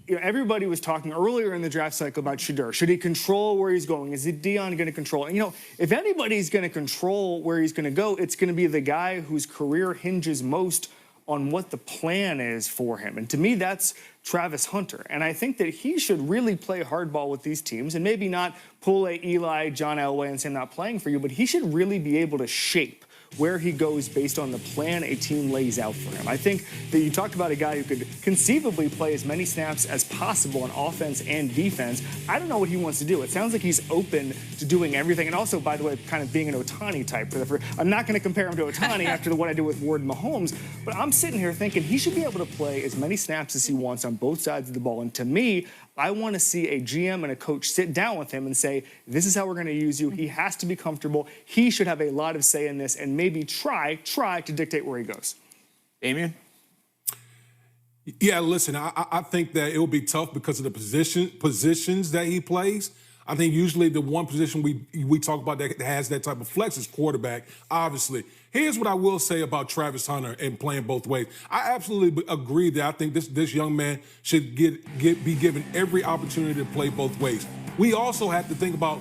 Everybody was talking earlier in the draft cycle about Shedeur. Should he control where he's going? Is it Deion going to control? And, if anybody's going to control where he's going to go, it's going to be the guy whose career hinges most on what the plan is for him. And to me, that's Travis Hunter. And I think that he should really play hardball with these teams and maybe not pull a Eli, John Elway and say, I'm not playing for you, but he should really be able to shape where he goes based on the plan a team lays out for him. I think that you talked about a guy who could conceivably play as many snaps as possible on offense and defense. I don't know what he wants to do. It sounds like he's open to doing everything. And also, by the way, kind of being an Ohtani type. I'm not going to compare him to Ohtani after what I did with Ward and Mahomes, but I'm sitting here thinking he should be able to play as many snaps as he wants on both sides of the ball. And to me, I want to see a GM and a coach sit down with him and say, this is how we're going to use you. He has to be comfortable. He should have a lot of say in this and maybe try to dictate where he goes. Damien? Yeah, listen, I think that it will be tough because of the positions that he plays. I think usually the one position we talk about that has that type of flex is quarterback, obviously. Here's what I will say about Travis Hunter and playing both ways. I absolutely agree that I think this young man should be given every opportunity to play both ways. We also have to think about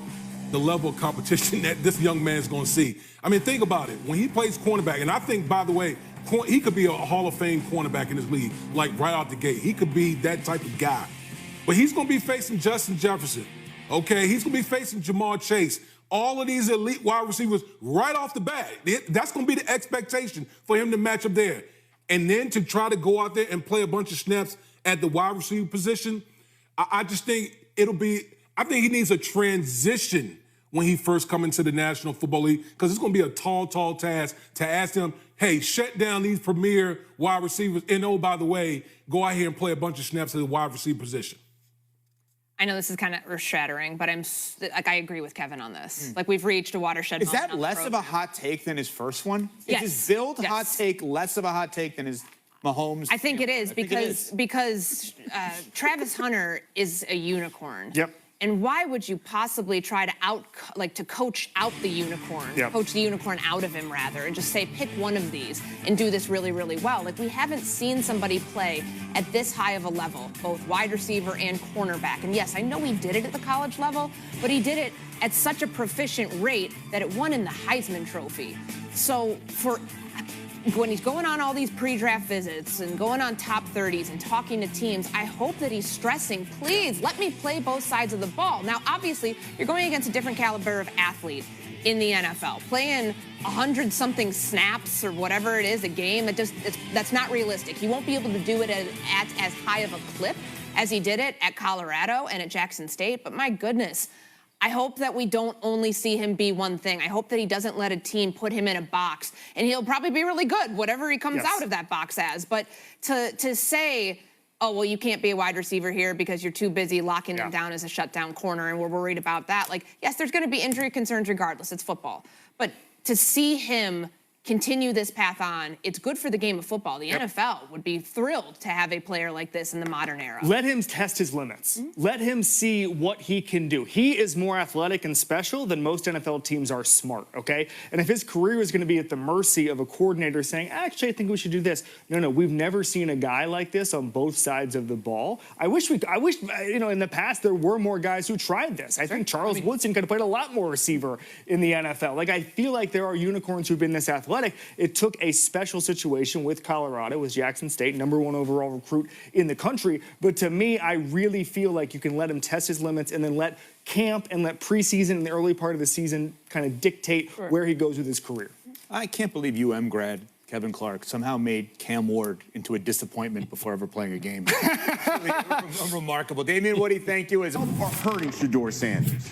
the level of competition that this young man is going to see. I mean, think about it. When he plays cornerback, and I think, by the way, he could be a Hall of Fame cornerback in this league, like right out the gate. He could be that type of guy. But he's going to be facing Justin Jefferson, okay? He's going to be facing Jamar Chase. All of these elite wide receivers right off the bat. That's going to be the expectation for him to match up there. And then to try to go out there and play a bunch of snaps at the wide receiver position, I just think I think he needs a transition when he first comes into the National Football League, because it's going to be a tall task to ask him, hey, shut down these premier wide receivers. And oh, by the way, go out here and play a bunch of snaps at the wide receiver position. I know this is kind of earth-shattering, but I agree with Kevin on this. Like, we've reached a watershed moment. Is that less of a hot take than his first one? Yes. Is his build hot take less of a hot take than his Mahomes? I think it is because Travis Hunter is a unicorn. Yep. And why would you possibly try to coach out the unicorn, coach the unicorn out of him rather, and just say, pick one of these and do this really, really well? Like, we haven't seen somebody play at this high of a level, both wide receiver and cornerback. And yes, I know he did it at the college level, but he did it at such a proficient rate that it won him the Heisman Trophy. So when he's going on all these pre-draft visits and going on top 30s and talking to teams, I hope that he's stressing, please, let me play both sides of the ball. Now, obviously, you're going against a different caliber of athlete in the NFL. Playing 100-something snaps or whatever it is, a game, that's not realistic. He won't be able to do it at as high of a clip as he did it at Colorado and at Jackson State, but my goodness, I hope that we don't only see him be one thing. I hope that he doesn't let a team put him in a box, and he'll probably be really good, whatever he comes out of that box as. But to say, oh, well, you can't be a wide receiver here because you're too busy locking them down as a shutdown corner, and we're worried about that. Like, yes, there's going to be injury concerns regardless. It's football. But to see him continue this path on, it's good for the game of football. The NFL would be thrilled to have a player like this in the modern era. Let him test his limits. Let him see what he can do. He is more athletic and special than most NFL teams are smart, okay? And if his career is going to be at the mercy of a coordinator saying, actually, I think we should do this. No, we've never seen a guy like this on both sides of the ball. I wish, in the past there were more guys who tried this. I think Charles Woodson could have played a lot more receiver in the NFL. Like, I feel like there are unicorns who've been this athletic. It took a special situation with Colorado, with Jackson State, #1 overall recruit in the country. But to me, I really feel like you can let him test his limits and then let camp and let preseason and the early part of the season kind of dictate where he goes with his career. I can't believe UM grad Kevin Clark somehow made Cam Ward into a disappointment before ever playing a game. Really remarkable. Damien Woody, thank you. Are hurting Shedeur Sanders?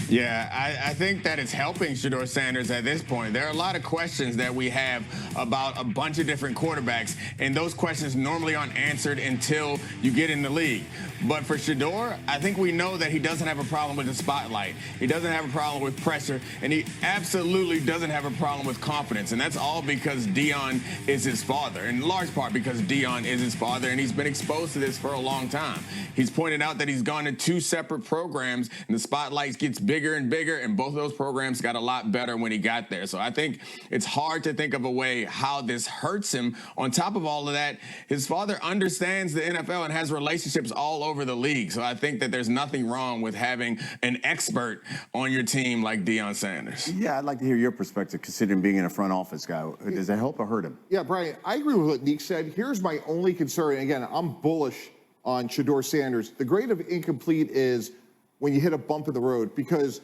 Yeah, I think that it's helping Shedeur Sanders at this point. There are a lot of questions that we have about a bunch of different quarterbacks, and those questions normally aren't answered until you get in the league. But for Shedeur, I think we know that he doesn't have a problem with the spotlight. He doesn't have a problem with pressure, and he absolutely doesn't have a problem with confidence. And that's all because Deion is his father, in large part because Deion is his father, and he's been exposed to this for a long time. He's pointed out that he's gone to 2 separate programs, and the spotlight gets bigger bigger and bigger, and both of those programs got a lot better when he got there. So I think it's hard to think of a way how this hurts him. On top of all of that, his father understands the NFL and has relationships all over the league. So I think that there's nothing wrong with having an expert on your team like Deion Sanders. Yeah, I'd like to hear your perspective, considering being in a front office guy. Does that help or hurt him? Yeah, Brian, I agree with what Neek said. Here's my only concern. And again, I'm bullish on Shedeur Sanders. The grade of incomplete is when you hit a bump in the road, because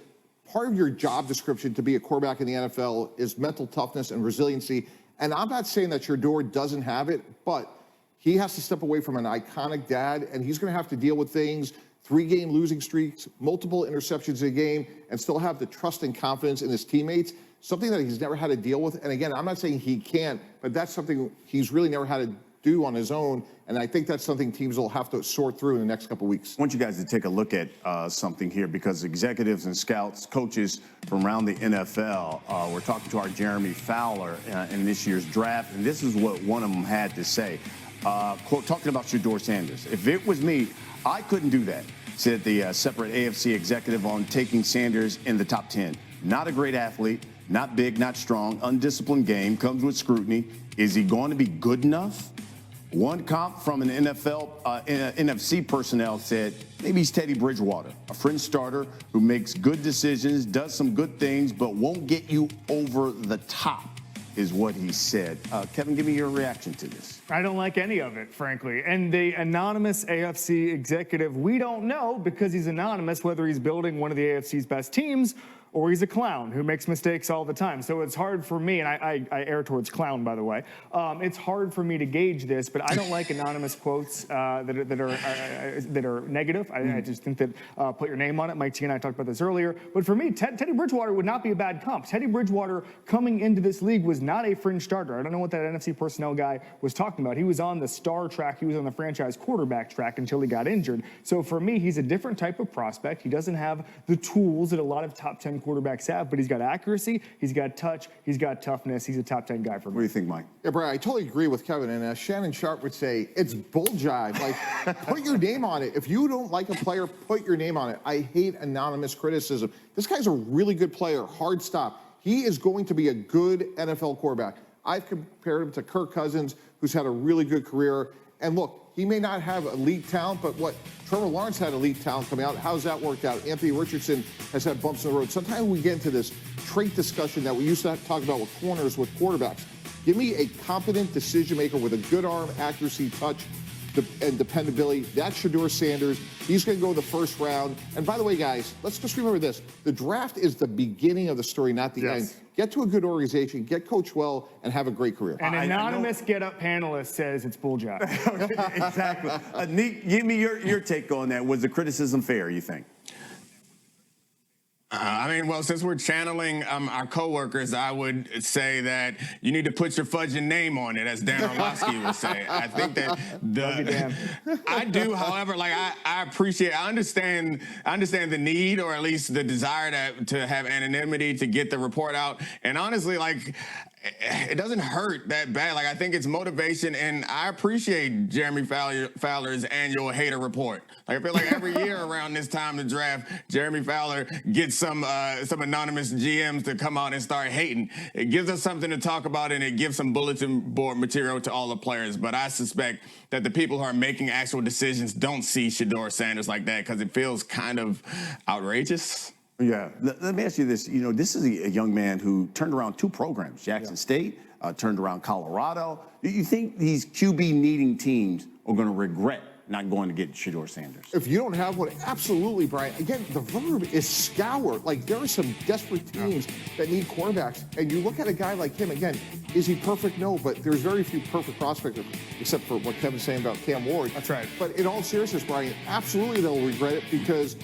part of your job description to be a quarterback in the NFL is mental toughness and resiliency. And I'm not saying that Shedeur doesn't have it, but he has to step away from an iconic dad, and he's going to have to deal with things, 3-game losing streaks, multiple interceptions a game, and still have the trust and confidence in his teammates, something that he's never had to deal with. And again, I'm not saying he can't, but that's something he's really never had to do on his own, and I think that's something teams will have to sort through in the next couple of weeks. I want you guys to take a look at something here, because executives and scouts, coaches from around the NFL, we're talking to our Jeremy Fowler in this year's draft, and this is what one of them had to say. Quote, talking about Shedeur Sanders. If it was me, I couldn't do that, said the separate AFC executive on taking Sanders in the top 10. Not a great athlete, not big, not strong, undisciplined game, comes with scrutiny. Is he going to be good enough? One comp from an NFC personnel said, maybe he's Teddy Bridgewater, a fringe starter who makes good decisions, does some good things, but won't get you over the top, is what he said. Kevin, give me your reaction to this. I don't like any of it, frankly. And the anonymous AFC executive, we don't know, because he's anonymous, whether he's building one of the AFC's best teams or he's a clown who makes mistakes all the time. So it's hard for me, and I err towards clown, by the way. It's hard for me to gauge this, but I don't like anonymous quotes that are negative. I just think that put your name on it. Mike T and I talked about this earlier. But for me, Teddy Bridgewater would not be a bad comp. Teddy Bridgewater coming into this league was not a fringe starter. I don't know what that NFC personnel guy was talking about. He was on the star track. He was on the franchise quarterback track until he got injured. So for me, he's a different type of prospect. He doesn't have the tools that a lot of top 10 quarterbacks have, but he's got accuracy, he's got touch, he's got toughness. He's a top 10 guy for me. What do you think, Mike? Yeah, Brian, I totally agree with Kevin. And as Shannon Sharp would say, it's bull jive. Like, put your name on it. If you don't like a player, put your name on it. I hate anonymous criticism. This guy's a really good player, hard stop. He is going to be a good NFL quarterback. I've compared him to Kirk Cousins, who's had a really good career. And look, he may not have elite talent, but what Trevor Lawrence had elite talent coming out. How's that worked out? Anthony Richardson has had bumps in the road. Sometimes we get into this trait discussion that we used to talk about with corners, with quarterbacks. Give me a competent decision maker with a good arm, accuracy, touch, and dependability. That's Shedeur Sanders. He's going to go the first round. And by the way, guys, let's just remember this. The draft is the beginning of the story, not the end. Get to a good organization, get coached well, and have a great career. An anonymous get-up panelist says it's bull jive. Exactly. Nick, give me your take on that. Was the criticism fair, you think? I mean, well, since we're channeling our coworkers, I would say that you need to put your fudging name on it, as Dan Orlovsky would say. I think that I do, however, like I appreciate, I understand the need, or at least the desire to have anonymity to get the report out. And honestly, like, it doesn't hurt that bad. Like, I think it's motivation, and I appreciate Jeremy Fowler's annual hater report. Like, I feel like every year around this time to draft, Jeremy Fowler gets some anonymous GMs to come out and start hating. It gives us something to talk about, and it gives some bulletin board material to all the players. But I suspect that the people who are making actual decisions don't see Shedeur Sanders like that, because it feels kind of outrageous. Yeah. Let me ask you this. You know, this is a young man who turned around 2 programs, Jackson State, turned around Colorado. Do you think these QB-needing teams are going to regret not going to get Shedeur Sanders? If you don't have one, absolutely, Brian. Again, the verb is scour. Like, there are some desperate teams that need quarterbacks. And you look at a guy like him, again, is he perfect? No, but there's very few perfect prospects, except for what Kevin's saying about Cam Ward. That's right. But in all seriousness, Brian, absolutely they'll regret it, because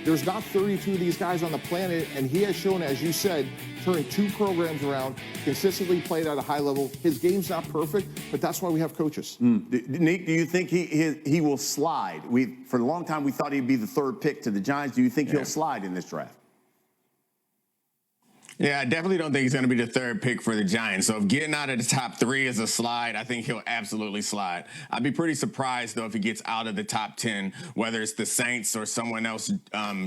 there's not 32 of these guys on the planet, and he has shown, as you said, turned 2 programs around, consistently played at a high level. His game's not perfect, but that's why we have coaches. Nick, do you think he will slide? For a long time, we thought he'd be the 3rd pick to the Giants. Do you think he'll slide in this draft? Yeah, I definitely don't think he's going to be the third pick for the Giants. So if getting out of the top 3 is a slide, I think he'll absolutely slide. I'd be pretty surprised, though, if he gets out of the top 10, whether it's the Saints or someone else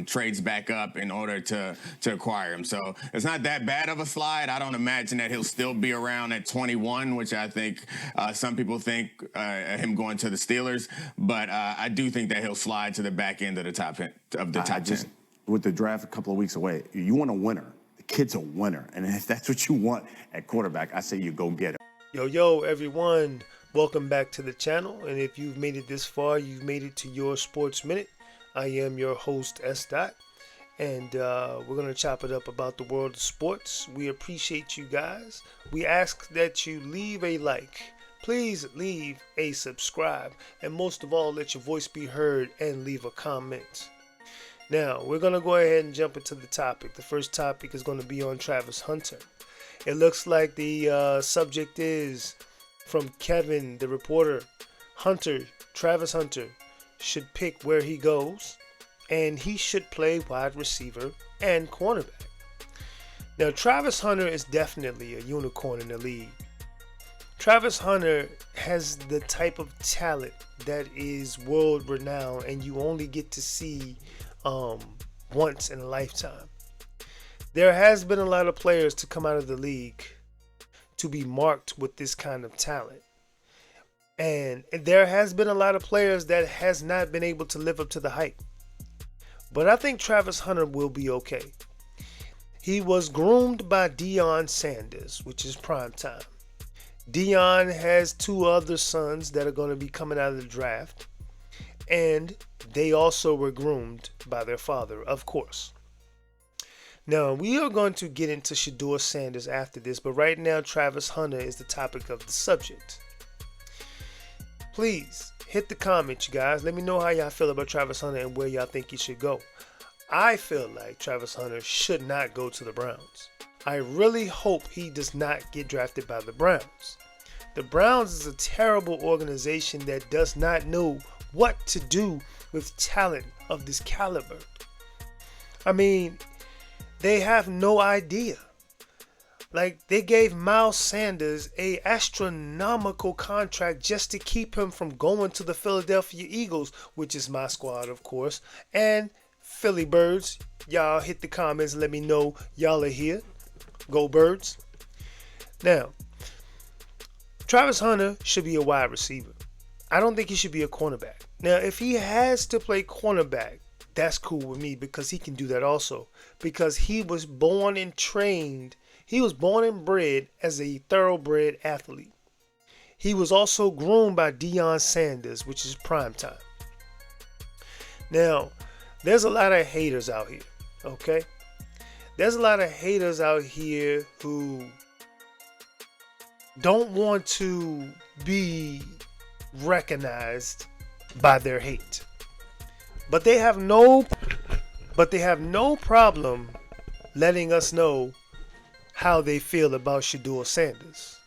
trades back up in order to acquire him. So it's not that bad of a slide. I don't imagine that he'll still be around at 21, which I think some people think him going to the Steelers. But I do think that he'll slide to the back end of the top 10. With the draft a couple of weeks away, you want a winner. Kid's a winner, and if that's what you want at quarterback, I say you go get it. Yo, everyone, welcome back to the channel, and if you've made it this far, you've made it to your Sports Minute. I am your host, S. Dot, and we're going to chop it up about the world of sports. We appreciate you guys. We ask that you leave a like, please leave a subscribe, and most of all, let your voice be heard and leave a comment. Now, we're going to go ahead and jump into the topic. The first topic is going to be on Travis Hunter. It looks like the subject is from Kevin, the reporter. Travis Hunter should pick where he goes, and he should play wide receiver and cornerback. Now, Travis Hunter is definitely a unicorn in the league. Travis Hunter has the type of talent that is world renowned, and you only get to see once in a lifetime. There has been a lot of players to come out of the league to be marked with this kind of talent. And there has been a lot of players that has not been able to live up to the hype. But I think Travis Hunter will be okay. He was groomed by Deion Sanders, which is prime time. Deion has 2 other sons that are going to be coming out of the draft. And they also were groomed by their father, of course. Now, we are going to get into Shedeur Sanders after this, but right now, Travis Hunter is the topic of the subject. Please hit the comments, you guys. Let me know how y'all feel about Travis Hunter and where y'all think he should go. I feel like Travis Hunter should not go to the Browns. I really hope he does not get drafted by the Browns. The Browns is a terrible organization that does not know what to do with talent of this caliber. I mean, they have no idea. Like, they gave Miles Sanders an astronomical contract just to keep him from going to the Philadelphia Eagles, which is my squad, of course. And Philly Birds, y'all hit the comments and let me know y'all are here. Go Birds. Now, Travis Hunter should be a wide receiver. I don't think he should be a cornerback. Now, if he has to play cornerback, that's cool with me because he can do that also. Because he was born and trained, he was born and bred as a thoroughbred athlete. He was also groomed by Deion Sanders, which is prime time. Now, there's a lot of haters out here, okay? There's a lot of haters out here who don't want to be recognized by their hate, but they have no problem letting us know how they feel about Shedeur Sanders.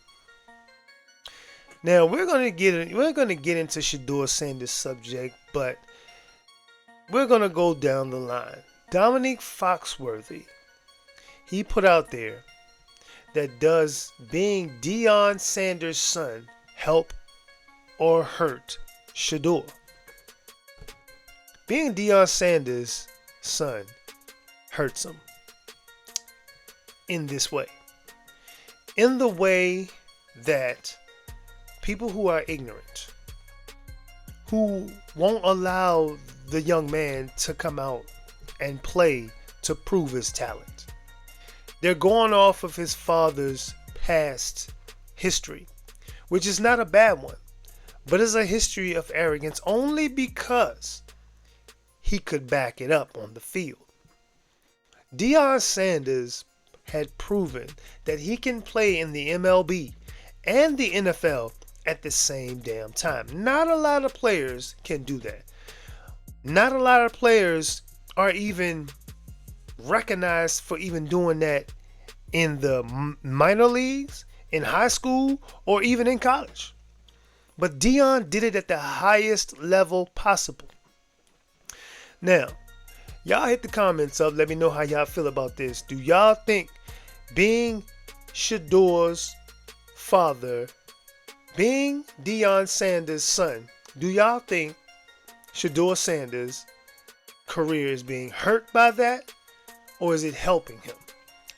Now we're gonna get into Shedeur Sanders' subject, but we're gonna go down the line. Dominique Foxworthy, he put out there that does being Deion Sanders' son help or hurt Shedeur? Being Deion Sanders' son hurts him in this way. In the way that people who are ignorant, who won't allow the young man to come out and play to prove his talent. They're going off of his father's past history, which is not a bad one, but is a history of arrogance only because he could back it up on the field. Deion Sanders had proven that he can play in the MLB and the NFL at the same damn time. Not a lot of players can do that. Not a lot of players are even recognized for even doing that in the minor leagues, in high school, or even in college. But Deion did it at the highest level possible. Now, y'all hit the comments up. Let me know how y'all feel about this. Do y'all think being Shador's father, being Deion Sanders' son, do y'all think Shador Sanders' career is being hurt by that, or is it helping him?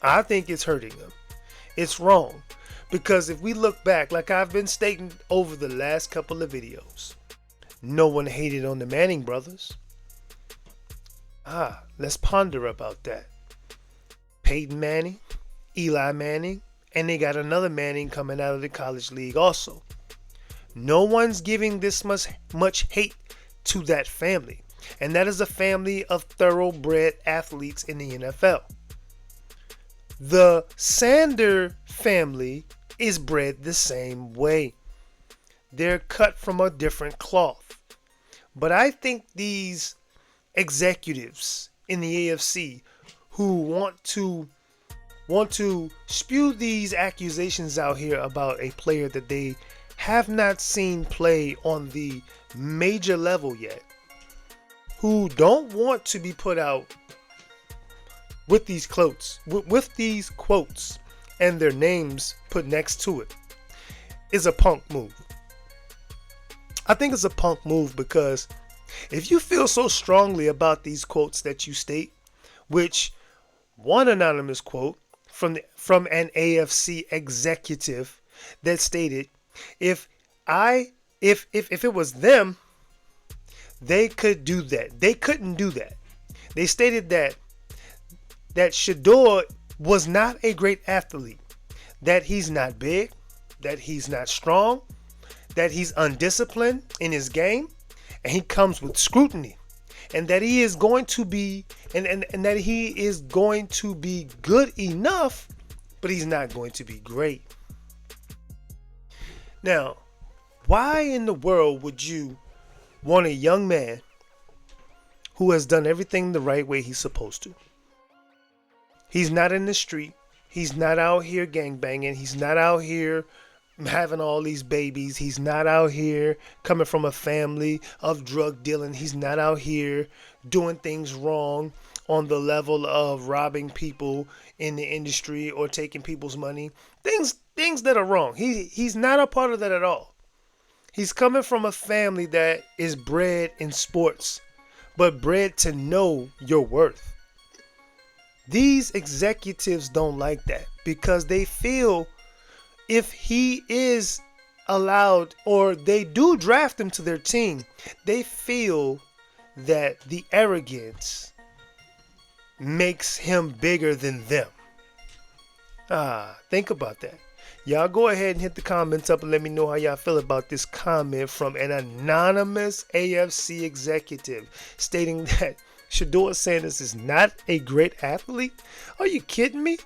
I think it's hurting him. It's wrong. Because if we look back, like I've been stating over the last couple of videos, no one hated on the Manning brothers. Let's ponder about that. Peyton Manning, Eli Manning, and they got another Manning coming out of the college league also. No one's giving this much hate to that family. And that is a family of thoroughbred athletes in the NFL. The Sander family is bred the same way. They're cut from a different cloth. But I think these executives in the AFC who want to spew these accusations out here about a player that they have not seen play on the major level yet, who don't want to be put out with these quotes, and their names put next to it, is a punk move. I think it's a punk move because if you feel so strongly about these quotes that you state, which one anonymous quote from an AFC executive that stated, if it was them, they could do that. They couldn't do that. They stated that Shador was not a great athlete, that he's not big, that he's not strong, that he's undisciplined in his game, and he comes with scrutiny, and that he is going to be and that he is going to be good enough, but he's not going to be great. Now, why in the world would you want a young man who has done everything the right way he's supposed to? He's not in the street. He's not out here gangbanging. He's not out here having all these babies. He's not out here coming from a family of drug dealing. He's not out here doing things wrong on the level of robbing people in the industry or taking people's money. Things that are wrong. He's not a part of that at all. He's coming from a family that is bred in sports, but bred to know your worth. These executives don't like that because they feel if he is allowed, or they do draft him to their team, they feel that the arrogance makes him bigger than them. Think about that. Y'all go ahead and hit the comments up and let me know how y'all feel about this comment from an anonymous AFC executive stating that Shador Sanders is not a great athlete. Are you kidding me?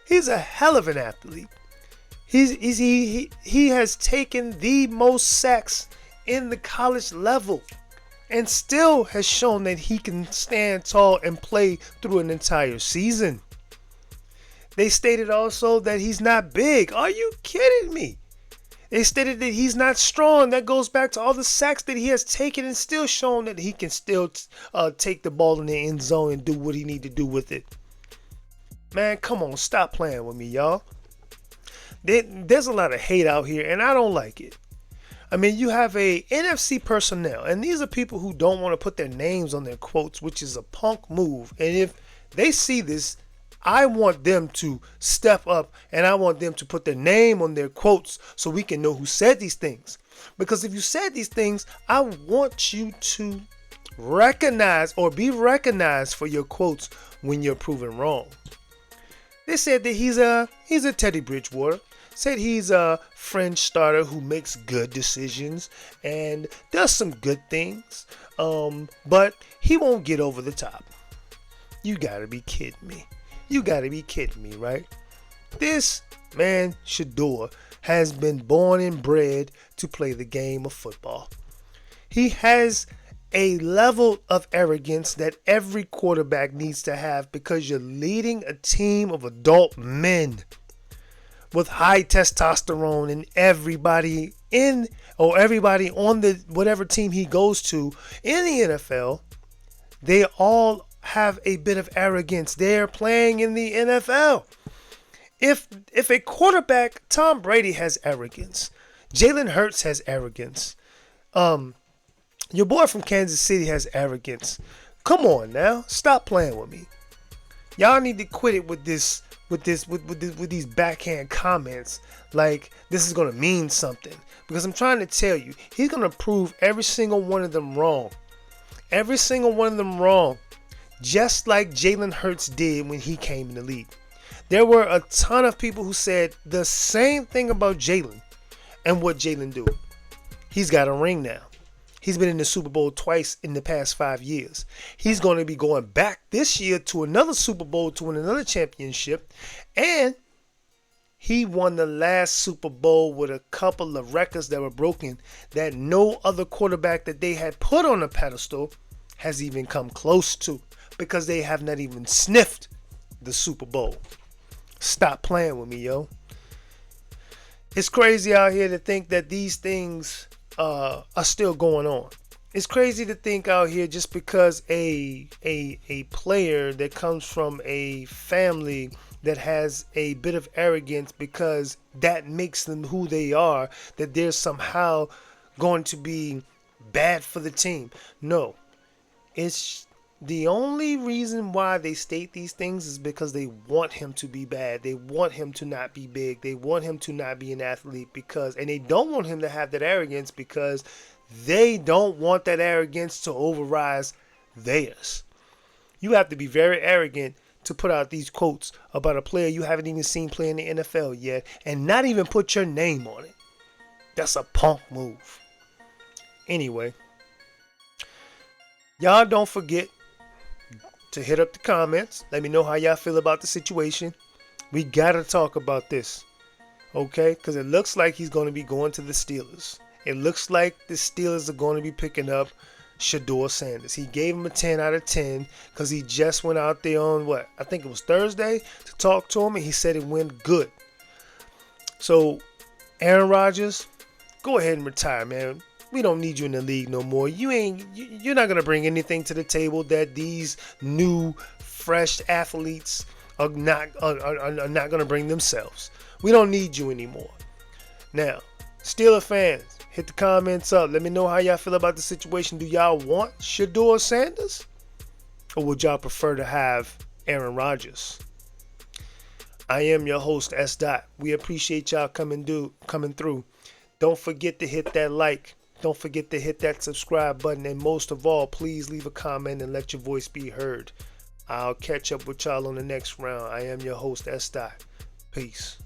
He's a hell of an athlete. He has taken the most sacks in the college level and still has shown that he can stand tall and play through an entire season. They stated also that he's not big. Are you kidding me? They stated that he's not strong. That goes back to all the sacks that he has taken and still shown that he can still take the ball in the end zone and do what he need to do with it. Man, come on, stop playing with me, y'all. There's a lot of hate out here, and I don't like it. I mean, you have a NFC personnel, and these are people who don't want to put their names on their quotes, which is a punk move. And if they see this, I want them to step up, and I want them to put their name on their quotes so we can know who said these things. Because if you said these things, I want you to recognize or be recognized for your quotes when you're proven wrong. They said that he's a Teddy Bridgewater. Said he's a French starter who makes good decisions and does some good things, but he won't get over the top. You gotta be kidding me. You gotta be kidding me, right? This man, Shador, has been born and bred to play the game of football. He has a level of arrogance that every quarterback needs to have because you're leading a team of adult men with high testosterone, and everybody on the whatever team he goes to in the NFL, they all have a bit of arrogance. They're playing in the NFL. If a quarterback, Tom Brady has arrogance, Jalen Hurts has arrogance, your boy from Kansas City has arrogance. Come on now, stop playing with me. Y'all need to quit it with these backhand comments like this is gonna mean something. Because I'm trying to tell you, he's gonna prove every single one of them wrong. Every single one of them wrong. Just like Jalen Hurts did when he came in the league. There were a ton of people who said the same thing about Jalen and what Jalen do. He's got a ring now. He's been in the Super Bowl twice in the past 5 years. He's going to be going back this year to another Super Bowl to win another championship. And he won the last Super Bowl with a couple of records that were broken that no other quarterback that they had put on a pedestal has even come close to, because they have not even sniffed the Super Bowl. Stop playing with me, yo. It's crazy out here to think that these things are still going on. It's crazy to think out here just because a player that comes from a family that has a bit of arrogance, because that makes them who they are, that they're somehow going to be bad for the team. No. It's the only reason why they state these things is because they want him to be bad. They want him to not be big. They want him to not be an athlete, and they don't want him to have that arrogance because they don't want that arrogance to override theirs. You have to be very arrogant to put out these quotes about a player you haven't even seen play in the NFL yet and not even put your name on it. That's a punk move. Anyway, y'all don't forget to hit up the comments. Let me know how y'all feel about the situation. We gotta talk about this, okay? Because it looks like he's going to be going to the Steelers. It looks like the Steelers are going to be picking up Shedeur Sanders. He gave him a 10 out of 10 because he just went out there on I think it was Thursday to talk to him, and he said it went good. So, Aaron Rodgers, go ahead and retire, man. We don't need you in the league no more. You're not gonna bring anything to the table that these new, fresh athletes are not gonna bring themselves. We don't need you anymore. Now, Steeler fans, hit the comments up. Let me know how y'all feel about the situation. Do y'all want Shedeur Sanders, or would y'all prefer to have Aaron Rodgers? I am your host, S. Dot. We appreciate y'all coming through. Don't forget to hit that like. Don't forget to hit that subscribe button. And most of all, please leave a comment and let your voice be heard. I'll catch up with y'all on the next round. I am your host, S. Dot. Peace.